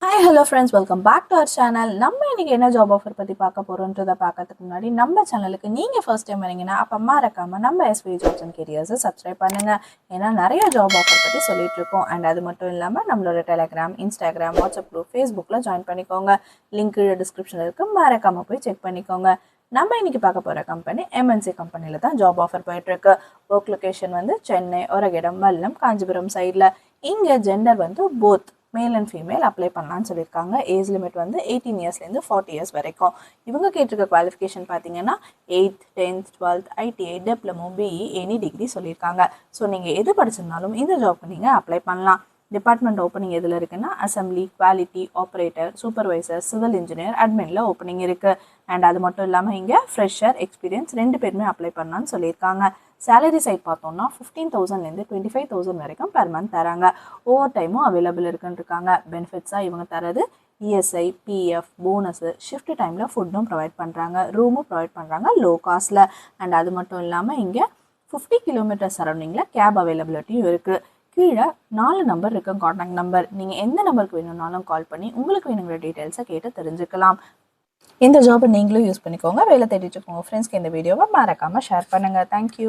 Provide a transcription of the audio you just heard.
Hi, hello friends, welcome back to our channel. நம்ம இன்னைக்கு என்ன ஜாப் ஆஃபர் பத்தி பார்க்க போறோம்ன்றத பார்க்கிறதுக்கு முன்னாடி நம்ம சேனலுக்கு நீங்க ஃபர்ஸ்ட் டைம் வரீங்கன்னா அப்ப மறக்காம நம்ம SV Jobs and Careers subscribe பண்ணுங்க. ஏன்னா நிறைய ஜாப் ஆஃபர் பத்தி சொல்லிட்டு இருக்கோம். அண்ட் அது மட்டும் இல்லாம நம்மளோட டெலிகிராம், இன்ஸ்டாகிராம், வாட்ஸ்அப் குரூப், ஃபேஸ்புக்ல ஜாயின் பண்ணிக்கோங்க. லிங்க் டிஸ்கிரிப்ஷன்ல இருக்கு, மறக்காம போய் செக் பண்ணிக்கோங்க. நம்ம இன்னைக்கு பார்க்க போற கம்பெனி MNC கம்பெனில தான் ஜாப் ஆஃபர் போயிட்டு இருக்கு. ஒர்க் லொகேஷன் வந்து சென்னை, ஒரகடம், வல்லம், காஞ்சிபுரம் சைட்ல. இங்க ஜெண்டர் வந்து both male and female apply பண்ணலான்னு சொல்லியிருக்காங்க. ஏஜ் லிமிட் வந்து 18 இயர்ஸ்லேருந்து 40 இயர்ஸ் வரைக்கும். இவங்க கேட்டிருக்க குவாலிஃபிகேஷன் பார்த்தீங்கன்னா 8th, 10th, 12th, ITI, diploma, BE, any degree சொல்லியிருக்காங்க. ஸோ நீங்கள் எது படிச்சிருந்தாலும் இந்த ஜாப்க்கு நீங்கள் அப்ளை பண்ணலாம். டிபார்ட்மெண்ட் ஓப்பனிங் எதில் இருக்குன்னா assembly, quality, operator, supervisor, civil engineer, அட்மினில் ஓப்பனிங் இருக்குது. அண்ட் அது மட்டும் இல்லாமல் இங்கே ஃப்ரெஷர், எக்ஸ்பீரியன்ஸ் ரெண்டு பேருமே அப்ளை பண்ணலான்னு சொல்லியிருக்காங்க. சேலரி சைட் பார்த்தோம்னா 15,000லேருந்து 25,000 வரைக்கும் பெர் மந்த் தராங்க. ஓவர் டைமும் அவைலபிள் இருக்குன்னு இருக்காங்க. பெனிஃபிட்ஸாக இவங்க தரது ESI, PF, போனஸு, ஷிஃப்ட் டைமில் ஃபுட்டும் ப்ரொவைட் பண்ணுறாங்க, ரூமும் ப்ரொவைட் பண்ணுறாங்க லோ காஸ்ட்டில். அண்ட் அது மட்டும் இல்லாமல் இங்கே 50 கிலோமீட்டர் சரௌண்டிங்கில் கேப் அவைலபிலிட்டியும் இருக்குது. கீழே 4 நம்பர் இருக்குது காண்டாக்ட் நம்பர். நீங்கள் எந்த நம்பருக்கு வேணும்னாலும் கால் பண்ணி உங்களுக்கு வேணுங்கிற டீட்டெயில்ஸை கேட்டு தெரிஞ்சுக்கலாம். இந்த ஜாபை நீங்களும் யூஸ் பண்ணிக்கோங்க. வேலை தேடிட்டு இருக்கோங்க ஃப்ரெண்ட்ஸ்க்கு இந்த வீடியோவை மறக்காமல் ஷேர் பண்ணுங்கள். தேங்க்யூ.